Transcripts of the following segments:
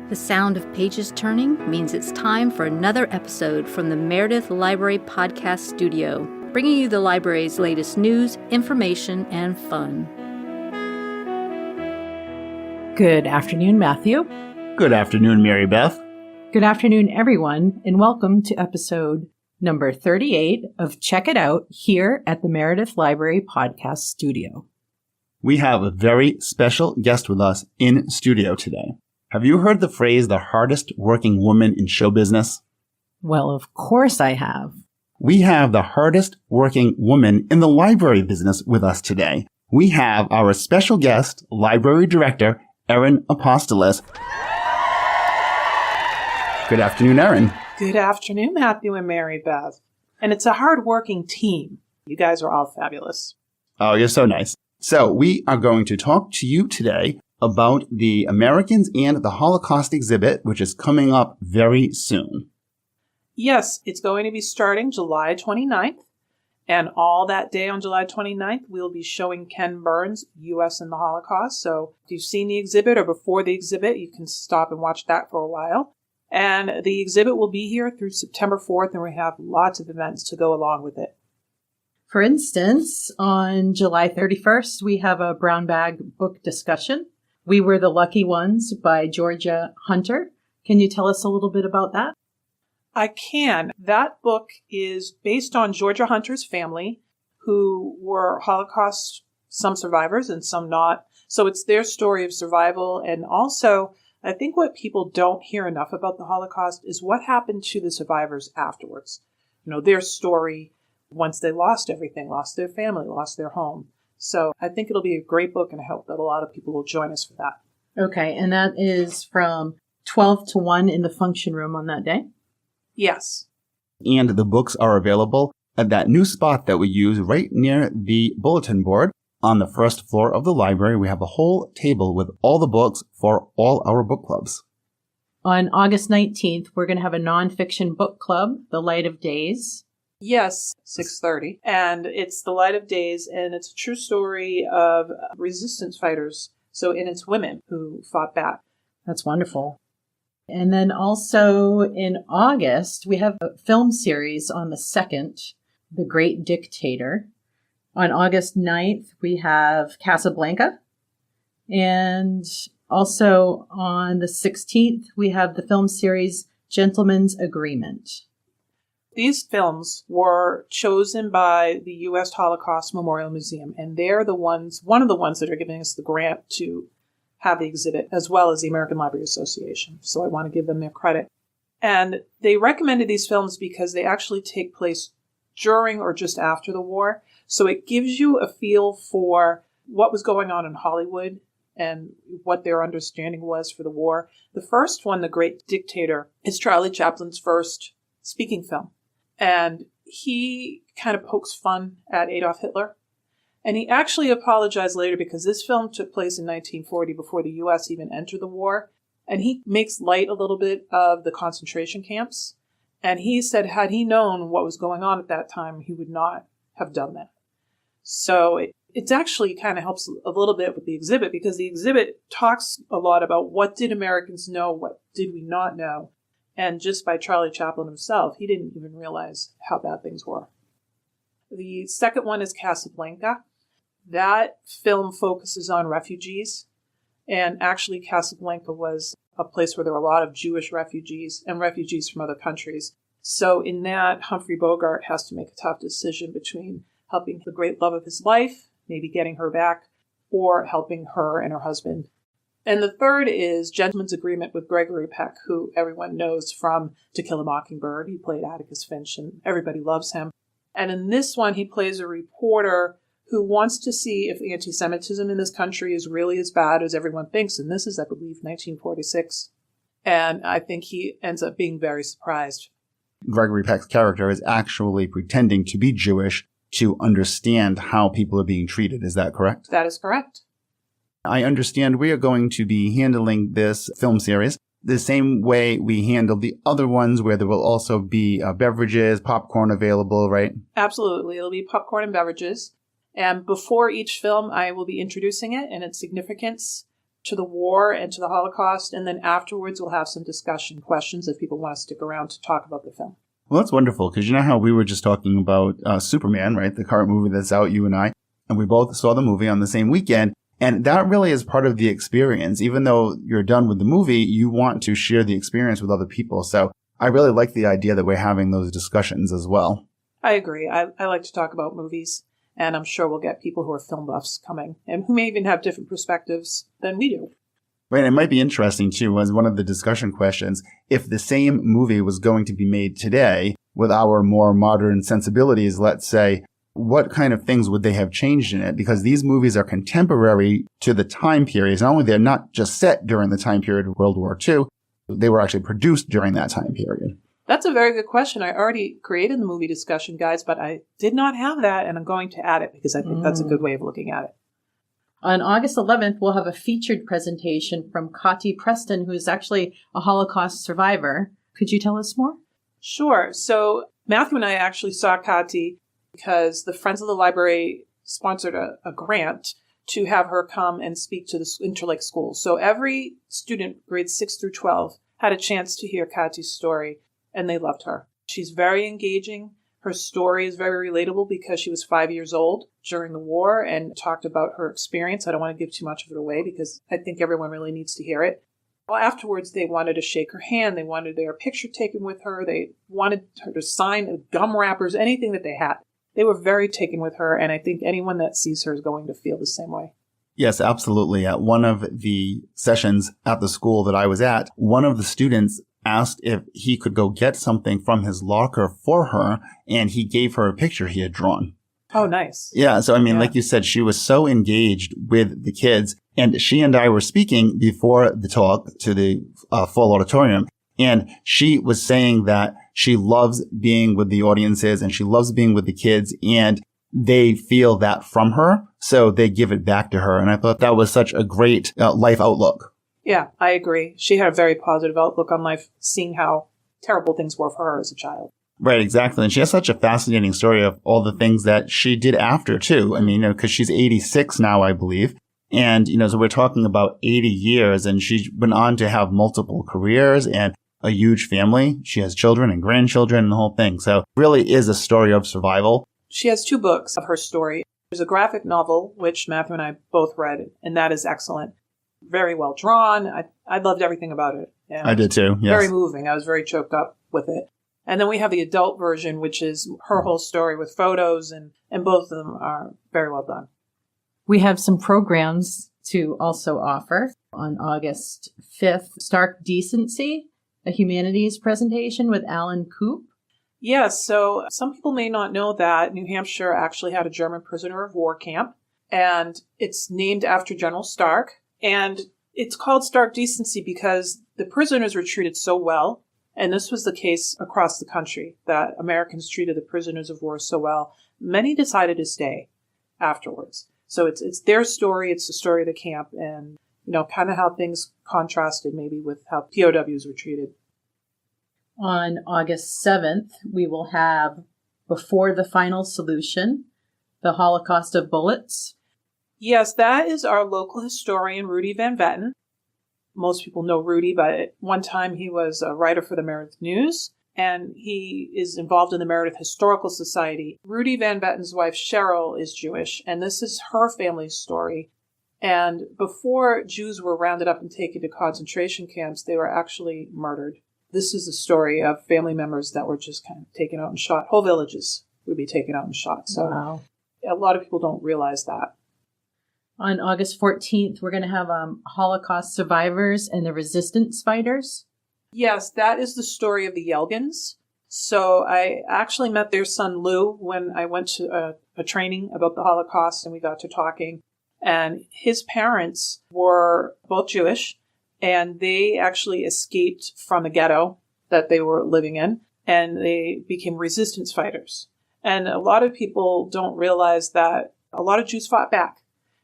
The sound of pages turning means it's time for another episode from the Meredith Library Podcast Studio, bringing you the library's latest news, information, and fun. Good afternoon, Matthew. Good afternoon, MaryBeth. Good afternoon, everyone, and welcome to episode number 38 of Check It Out here at the Meredith Library Podcast Studio. We have a very special guest with us in studio today. Have you heard the phrase, the hardest working woman in show business? Well, of course I have. We have the hardest working woman in the library business with us today. We have our special guest, library director, Erin Apostolos. Good afternoon, Erin. Good afternoon, Matthew and MaryBeth. And it's a hard-working team. You guys are all fabulous. Oh, you're so nice. So we are going to talk to you today about the Americans and the Holocaust exhibit, which is coming up very soon. Yes, it's going to be starting July 29th. And all that day on July 29th, we'll be showing Ken Burns' U.S. and the Holocaust. So if you've seen the exhibit or before the exhibit, you can stop and watch that for a while. And the exhibit will be here through September 4th, and we have lots of events to go along with it. For instance, on July 31st, we have a brown bag book discussion. We Were the Lucky Ones by Georgia Hunter. Can you tell us a little bit about that? I can. That book is based on Georgia Hunter's family, who were Holocaust, some survivors and some not. So it's their story of survival. And also, I think what people don't hear enough about the Holocaust is what happened to the survivors afterwards. You know, their story once they lost everything, lost their family, lost their home. So I think it'll be a great book, and I hope that a lot of people will join us for that. Okay, and that is from 12 to 1 in the function room on that day? Yes. And the books are available at that new spot that we use right near the bulletin board on the first floor of the library. We have a whole table with all the books for all our book clubs. On August 19th, we're going to have a nonfiction book club, The Light of Days. Yes, 6:30. And it's The Light of Days, and it's a true story of resistance fighters. And it's women who fought back. That's wonderful. And then also in August, we have a film series on the 2nd, The Great Dictator. On August 9th, we have Casablanca. And also on the 16th, we have the film series Gentleman's Agreement. These films were chosen by the U.S. Holocaust Memorial Museum, and they're one of the ones that are giving us the grant to have the exhibit, as well as the American Library Association. So I want to give them their credit. And they recommended these films because they actually take place during or just after the war. So it gives you a feel for what was going on in Hollywood and what their understanding was for the war. The first one, The Great Dictator, is Charlie Chaplin's first speaking film. And he kind of pokes fun at Adolf Hitler. And he actually apologized later because this film took place in 1940 before the U.S. even entered the war. And he makes light a little bit of the concentration camps. And he said had he known what was going on at that time, he would not have done that. So it actually kind of helps a little bit with the exhibit, because the exhibit talks a lot about what did Americans know, what did we not know. And just by Charlie Chaplin himself, he didn't even realize how bad things were. The second one is Casablanca. That film focuses on refugees. And actually, Casablanca was a place where there were a lot of Jewish refugees and refugees from other countries. So in that, Humphrey Bogart has to make a tough decision between helping the great love of his life, maybe getting her back, or helping her and her husband. And the third is Gentleman's Agreement with Gregory Peck, who everyone knows from To Kill a Mockingbird. He played Atticus Finch, and everybody loves him. And in this one, he plays a reporter who wants to see if anti-Semitism in this country is really as bad as everyone thinks. And this is, I believe, 1946. And I think he ends up being very surprised. Gregory Peck's character is actually pretending to be Jewish to understand how people are being treated. Is that correct? That is correct. I understand we are going to be handling this film series the same way we handled the other ones, where there will also be beverages, popcorn available, right? Absolutely. It'll be popcorn and beverages. And before each film, I will be introducing it and its significance to the war and to the Holocaust. And then afterwards, we'll have some discussion questions if people want to stick around to talk about the film. Well, that's wonderful, because you know how we were just talking about Superman, right? The current movie that's out, you and I, and we both saw the movie on the same weekend. And that really is part of the experience. Even though you're done with the movie, you want to share the experience with other people. So I really like the idea that we're having those discussions as well. I agree. I like to talk about movies, and I'm sure we'll get people who are film buffs coming and who may even have different perspectives than we do. Right. It might be interesting, too, as one of the discussion questions, if the same movie was going to be made today with our more modern sensibilities, let's say, what kind of things would they have changed in it? Because these movies are contemporary to the time periods. Not only they're not just set during the time period of World War II, they were actually produced during that time period. That's a very good question. I already created the movie discussion guides, but I did not have that, and I'm going to add it because I think that's a good way of looking at it. On August 11th, we'll have a featured presentation from Kati Preston, who is actually a Holocaust survivor. Could you tell us more? Sure. So Matthew and I actually saw Kati because the Friends of the Library sponsored a grant to have her come and speak to the Interlake schools. So every student, grades 6 through 12, had a chance to hear Kati's story, and they loved her. She's very engaging. Her story is very relatable because she was 5 years old during the war and talked about her experience. I don't want to give too much of it away because I think everyone really needs to hear it. Well, afterwards, they wanted to shake her hand. They wanted their picture taken with her. They wanted her to sign gum wrappers, anything that they had. They were very taken with her, and I think anyone that sees her is going to feel the same way. Yes, absolutely. At one of the sessions at the school that I was at, one of the students asked if he could go get something from his locker for her, and he gave her a picture he had drawn. Oh, nice. Yeah. So, I mean, like you said, she was so engaged with the kids, and she and I were speaking before the talk to the full auditorium, and she was saying that she loves being with the audiences and she loves being with the kids, and they feel that from her, so they give it back to her. And I thought that was such a great life outlook. Yeah, I agree. She had a very positive outlook on life, seeing how terrible things were for her as a child. Right, exactly. And she has such a fascinating story of all the things that she did after, too. I mean, because she's 86 now, I believe. And, so we're talking about 80 years, and she went on to have multiple careers and a huge family. She has children and grandchildren and the whole thing. So it really is a story of survival. She has 2 books of her story. There's a graphic novel, which Matthew and I both read, and that is excellent. Very well drawn. I loved everything about it. And I did too, yes. Very moving. I was very choked up with it. And then we have the adult version, which is her whole story with photos, and both of them are very well done. We have some programs to also offer. On August 5th, Stark Decency, a humanities presentation with Alan Coop. Yes, so some people may not know that New Hampshire actually had a German prisoner of war camp, and it's named after General Stark. And it's called Stark Decency because the prisoners were treated so well, and this was the case across the country, that Americans treated the prisoners of war so well. Many decided to stay afterwards. So it's their story, it's the story of the camp, and kind of how things contrasted maybe with how POWs were treated. On August 7th, we will have Before the Final Solution, The Holocaust of Bullets. Yes, that is our local historian, Rudy Van Vetten. Most people know Rudy, but at one time he was a writer for the Meredith News, and he is involved in the Meredith Historical Society. Rudy Van Vetten's wife, Cheryl, is Jewish, and this is her family's story. And before Jews were rounded up and taken to concentration camps, they were actually murdered. This is the story of family members that were just kind of taken out and shot. Whole villages would be taken out and shot. So wow. A lot of people don't realize that. On August 14th, we're going to have Holocaust survivors and the resistance fighters. Yes, that is the story of the Yelgins. So I actually met their son Lou when I went to a training about the Holocaust, and we got to talking. And his parents were both Jewish, and they actually escaped from a ghetto that they were living in, and they became resistance fighters. And a lot of people don't realize that a lot of Jews fought back.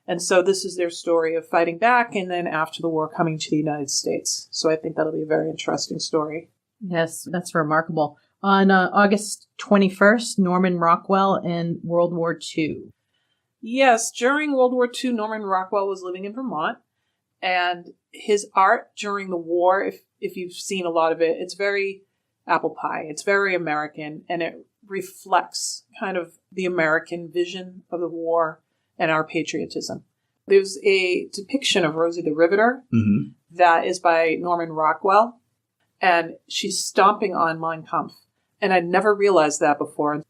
And so this is their story of fighting back and then after the war coming to the United States. So I think that'll be a very interesting story. Yes, that's remarkable. On August 21st, Norman Rockwell and World War II. Yes, during World War II, Norman Rockwell was living in Vermont, and his art during the war, if you've seen a lot of it, it's very apple pie. It's very American, and it reflects kind of the American vision of the war and our patriotism. There's a depiction of Rosie the Riveter that is by Norman Rockwell, and she's stomping on Mein Kampf. And I'd never realized that before.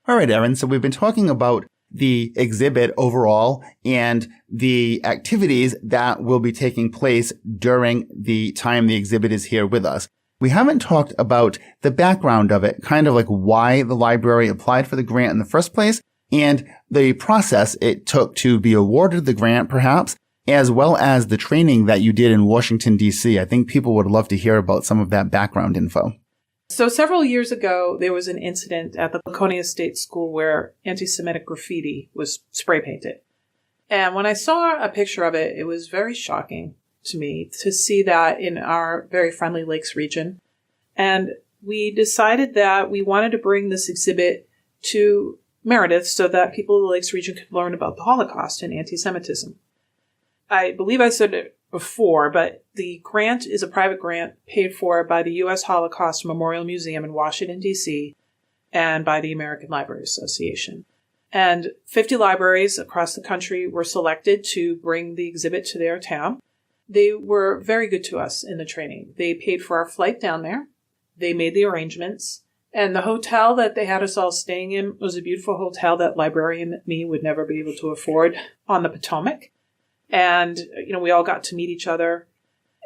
All right, Erin. So we've been talking about the exhibit overall and the activities that will be taking place during the time the exhibit is here with us. We haven't talked about the background of it, kind of like why the library applied for the grant in the first place and the process it took to be awarded the grant, perhaps, as well as the training that you did in Washington, D.C. I think people would love to hear about some of that background info. So several years ago, there was an incident at the Laconia State School where anti-Semitic graffiti was spray painted. And when I saw a picture of it, it was very shocking to me to see that in our very friendly Lakes region. And we decided that we wanted to bring this exhibit to Meredith so that people in the Lakes region could learn about the Holocaust and anti-Semitism. I believe I said it before, but the grant is a private grant paid for by the U.S. Holocaust Memorial Museum in Washington, D.C., and by the American Library Association. And 50 libraries across the country were selected to bring the exhibit to their town. They were very good to us in the training. They paid for our flight down there. They made the arrangements. And the hotel that they had us all staying in was a beautiful hotel that librarian me would never be able to afford on the Potomac. And, we all got to meet each other.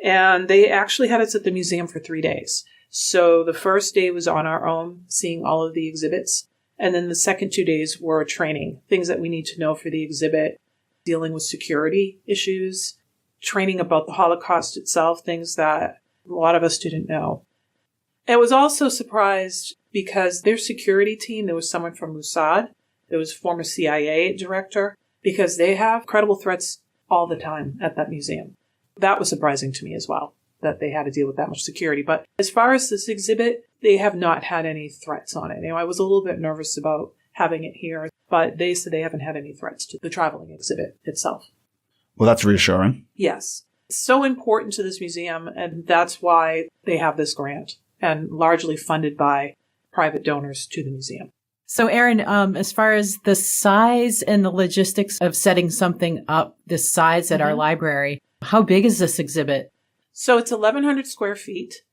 And they actually had us at the museum for 3 days. So the first day was on our own, seeing all of the exhibits. And then the second 2 days were training, things that we need to know for the exhibit, dealing with security issues, training about the Holocaust itself, things that a lot of us didn't know. I was also surprised because their security team, there was someone from Mossad, there was former CIA director, because they have credible threats all the time at that museum. That was surprising to me as well, that they had to deal with that much security. But as far as this exhibit, they have not had any threats on it. I was a little bit nervous about having it here, but they said they haven't had any threats to the traveling exhibit itself. Well, that's reassuring. Yes. It's so important to this museum, and that's why they have this grant, and largely funded by private donors to the museum. So, Erin, as far as the size and the logistics of setting something up this size at our library, how big is this exhibit? So it's 1,100 square feet,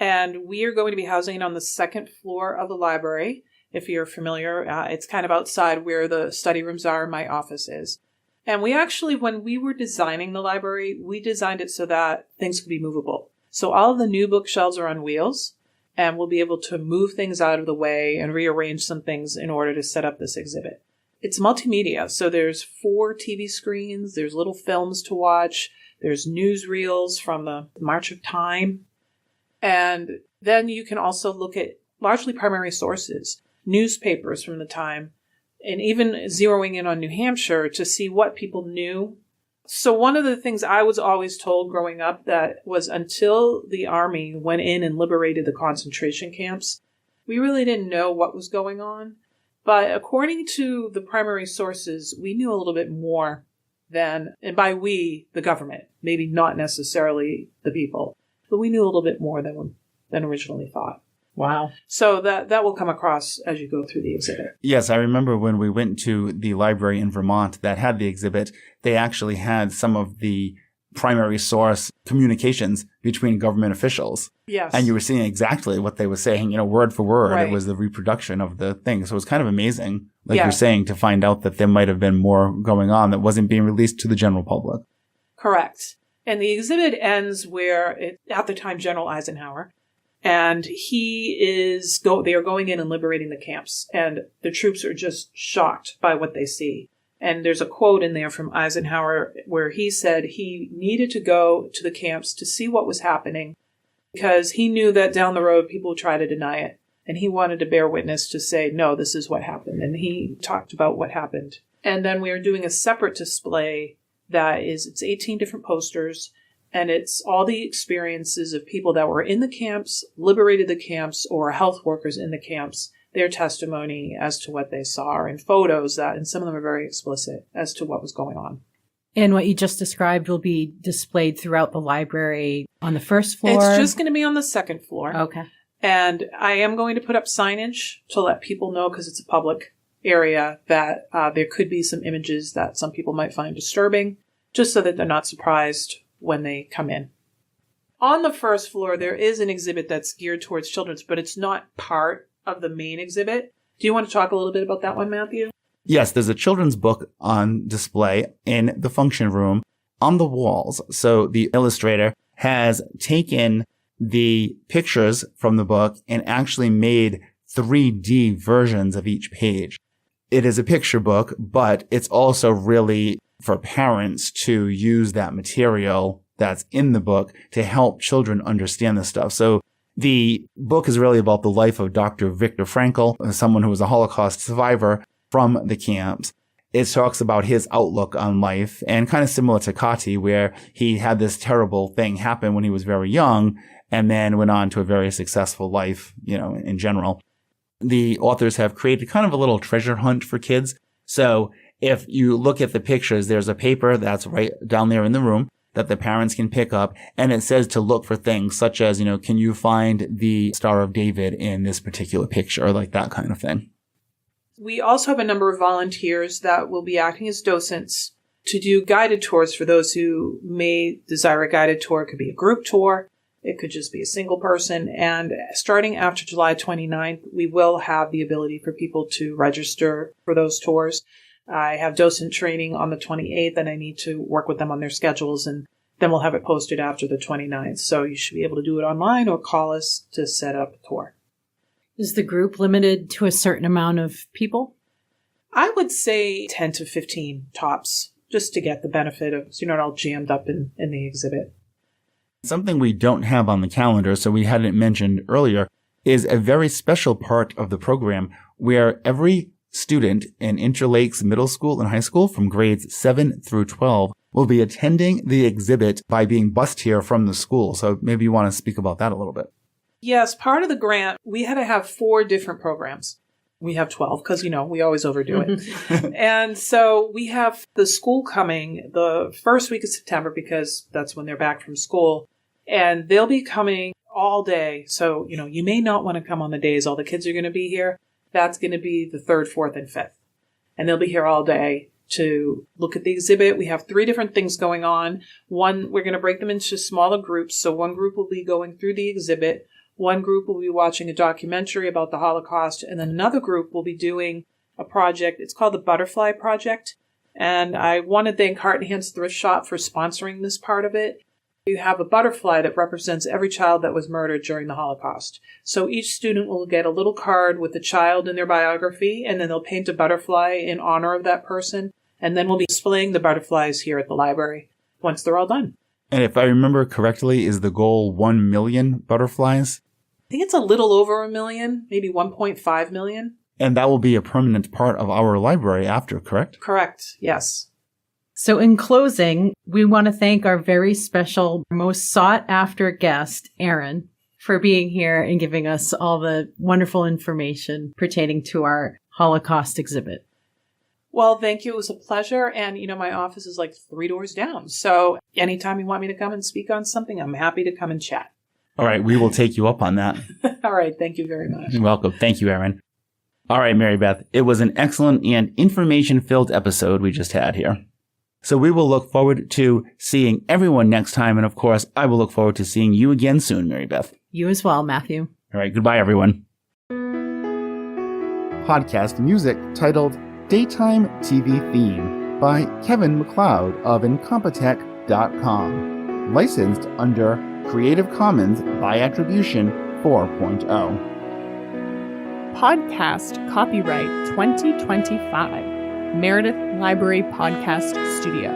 and we are going to be housing it on the second floor of the library. If you're familiar, it's kind of outside where the study rooms are and my office is. And we actually, when we were designing the library, we designed it so that things could be movable. So all of the new bookshelves are on wheels. And we'll be able to move things out of the way and rearrange some things in order to set up this exhibit. It's multimedia, so there's 4 TV screens, there's little films to watch, there's newsreels from the March of Time, and then you can also look at largely primary sources, newspapers from the time, and even zeroing in on New Hampshire to see what people knew. So one of the things I was always told growing up that was until the army went in and liberated the concentration camps, we really didn't know what was going on. But according to the primary sources, we knew a little bit more than, and by we, the government, maybe not necessarily the people, but we knew a little bit more than originally thought. Wow. So that will come across as you go through the exhibit. Yes, I remember when we went to the library in Vermont that had the exhibit, they actually had some of the primary source communications between government officials. Yes. And you were seeing exactly what they were saying, word for word. Right. It was the reproduction of the thing. So it was kind of amazing, like Yeah. you're saying, to find out that there might have been more going on that wasn't being released to the general public. Correct. And the exhibit ends where, at the time, General Eisenhower, and they are going in and liberating the camps. And the troops are just shocked by what they see. And there's a quote in there from Eisenhower where he said he needed to go to the camps to see what was happening because he knew that down the road people would try to deny it. And he wanted to bear witness to say, no, this is what happened. And he talked about what happened. And then we are doing a separate display it's 18 different posters. And it's all the experiences of people that were in the camps, liberated the camps, or health workers in the camps. their testimony as to what they saw, and photos and some of them are very explicit as to what was going on. And what you just described will be displayed throughout the library on the first floor? It's just going to be on the second floor. Okay. And I am going to put up signage to let people know, because it's a public area, that there could be some images that some people might find disturbing, just so that they're not surprised when they come in. On the first floor, there is an exhibit that's geared towards children's, but it's not part of the main exhibit. Do you want to talk a little bit about that one, Matthew? Yes, there's a children's book on display in the function room on the walls. So the illustrator has taken the pictures from the book and actually made 3D versions of each page. It is a picture book, but it's also really for parents to use that material that's in the book to help children understand this stuff. So the book is really about the life of Dr. Viktor Frankl, someone who was a Holocaust survivor from the camps. It talks about his outlook on life, and kind of similar to Kati, where he had this terrible thing happen when he was very young and then went on to a very successful life, in general. The authors have created kind of a little treasure hunt for kids. So if you look at the pictures, there's a paper that's right down there in the room that the parents can pick up, and it says to look for things such as, can you find the Star of David in this particular picture, like that kind of thing. We also have a number of volunteers that will be acting as docents to do guided tours for those who may desire a guided tour. It could be a group tour. It could just be a single person. And starting after July 29th, we will have the ability for people to register for those tours. I have docent training on the 28th, and I need to work with them on their schedules, and then we'll have it posted after the 29th. So you should be able to do it online or call us to set up a tour. Is the group limited to a certain amount of people? I would say 10 to 15 tops, just to get the benefit of, so you're not all jammed up in the exhibit. Something we don't have on the calendar, so we hadn't mentioned earlier, is a very special part of the program where every student in Interlakes Middle School and High School from grades 7 through 12 will be attending the exhibit by being bused here from the school. So maybe you want to speak about that a little bit. Yes, part of the grant, we had to have 4 different programs. We have 12 because, we always overdo it. And so we have the school coming the first week of September because that's when they're back from school. And they'll be coming all day. So, you may not want to come on the days all the kids are going to be here. That's going to be the 3rd, 4th, and 5th. And they'll be here all day to look at the exhibit. We have 3 different things going on. One, we're going to break them into smaller groups. So one group will be going through the exhibit. One group will be watching a documentary about the Holocaust, and then another group will be doing a project. It's called the Butterfly Project. And I want to thank Heart and Hands Thrift Shop for sponsoring this part of it. You have a butterfly that represents every child that was murdered during the Holocaust. So each student will get a little card with the child in their biography, and then they'll paint a butterfly in honor of that person. And then we'll be displaying the butterflies here at the library once they're all done. And if I remember correctly, is the goal 1 million butterflies? I think it's a little over 1 million, maybe 1.5 million. And that will be a permanent part of our library after, correct? Correct, yes. So in closing, we want to thank our very special, most sought-after guest, Erin, for being here and giving us all the wonderful information pertaining to our Holocaust exhibit. Well, thank you. It was a pleasure. And, my office is like 3 doors down. So anytime you want me to come and speak on something, I'm happy to come and chat. All right, we will take you up on that. All right, thank you very much. You're welcome. Thank you, Erin. All right, MaryBeth, it was an excellent and information-filled episode we just had here. So we will look forward to seeing everyone next time. And of course, I will look forward to seeing you again soon, MaryBeth. You as well, Matthew. All right, goodbye, everyone. Podcast music titled Daytime TV Theme by Kevin MacLeod of Incompetech.com. Licensed under Creative Commons by Attribution 4.0. Podcast copyright 2025. Meredith Library Podcast Studio.